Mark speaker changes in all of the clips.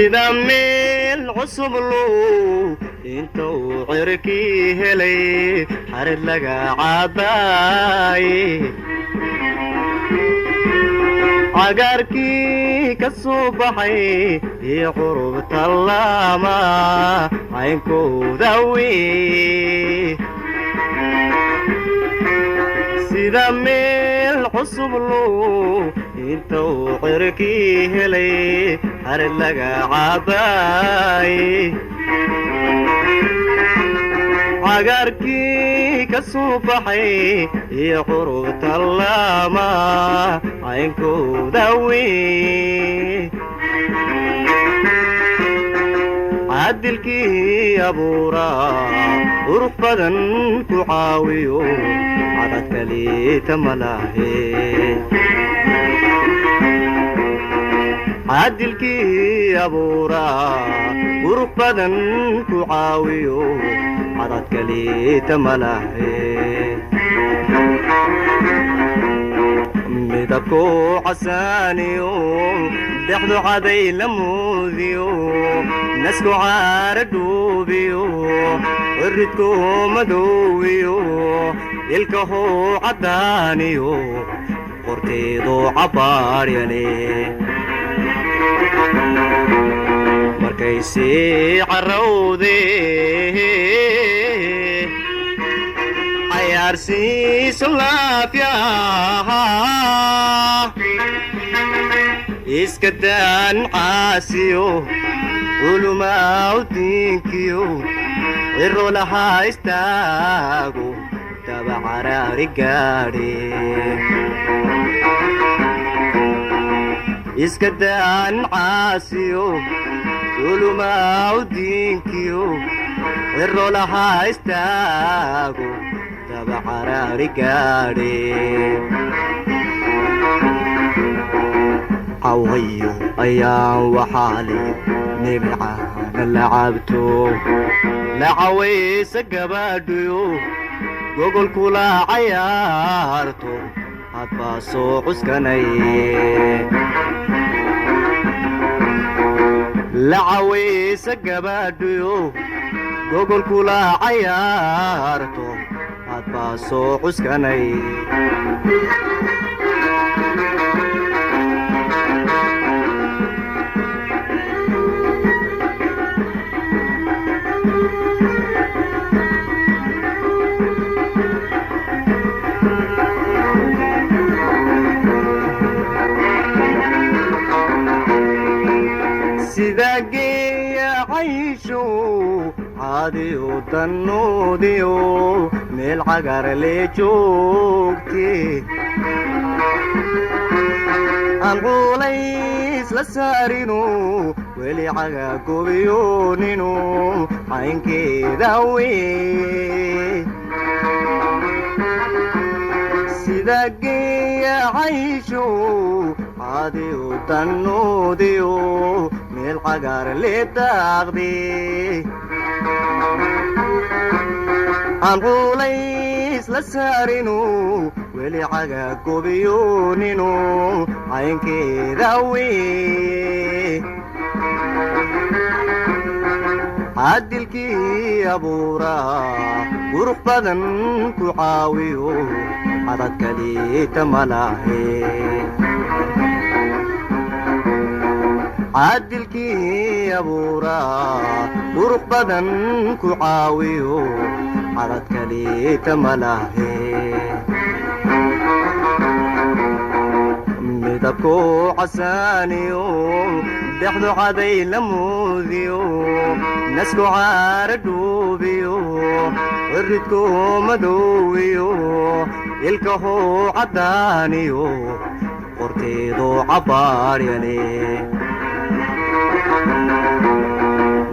Speaker 1: sida meel cusub loo intuu cirkii helay xarid laga cabaay cagaarkii ka soo baxay iyo qurubta lama caynkooda wey sida meel cusub loo intuu cirkii helay xarid laga cabaay cagaarkii ka soo baxay iyo qurubta lama caynkooda wey cadilkii abuuraa qurux badan ku caawiyo cadad kaliita malahe cadilkii abuuraa qurux badan ku caawiyo cadad kaliita malahe midabku casaaniyo dhexdu caday la muudiyo nasku caara dhuubiyo ciridku madoowiyo ilkahuu caddaaniyo qorteedu cabaaryane markaysii carrawdee cayaarsiiso laafyaha iska daan caasiyo culumaa diinkiyo ciro lahaa istaago daba caraari gaadhe iska daan caasiyo culumaa diinkiyo ciro lahaa istaago daba caraari gaadhe cawayo ayaan waxaale nimcaana la cabto la cawaysa gabaadhiyo gogolkula cayaarto hadbaa soo cuskanaye la cawaysa gabaadhiyo gogolkula cayaarto hadbaa soo cuskanaye sida geeya caysho caadiyo dannoodiyo meel cagar lee joogte aan culays la saarino weli caga gobiyoonino caynkeeda wey sida geeya caysho caadiyo dannoodiyo meel cagar lee daaqde aan culays la saarino weli caga gobiyoonino caynkeeda wey cadilkii abuuraa qurux badan ku caawiyo cadad kaliita malahe cadilkii abuuraa qurux badan ku caawiyo cadad kaliita malahe midabku casaaniyo dhexdu caday la muudiyo nasku caara dhuubiyo ciridku madoowiyo ilkahuu caddaaniyo qorteedu cabaaryane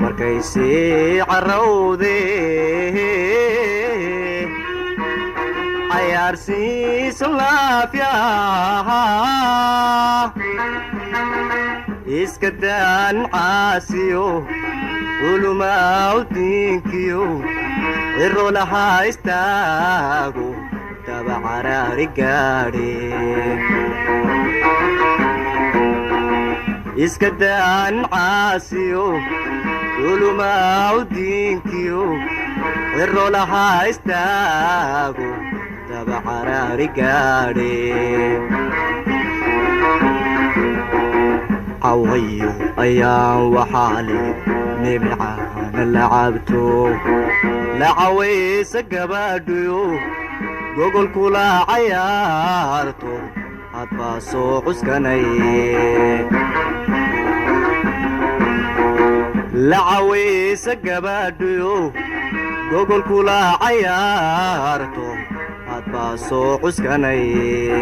Speaker 1: markaysii carrawdee cayaarsiiso laafyaha iska daan caasiyo culumaa diinkiyo ciro lahaa istaago daba caraari gaadhe iskadaan caasiyo ulumaa u diinkiyo ciro lahaa istaago dabacaraari gaadhe cawayo ayaan waxaa leh nebicaana la cabto la cawaysa gabaadhuyo gogolkula cayaarto hadbaa soo cuskanaye la cawaysa gabaadhuyo gogolkula cayaarto hadbaa soo cuskanaye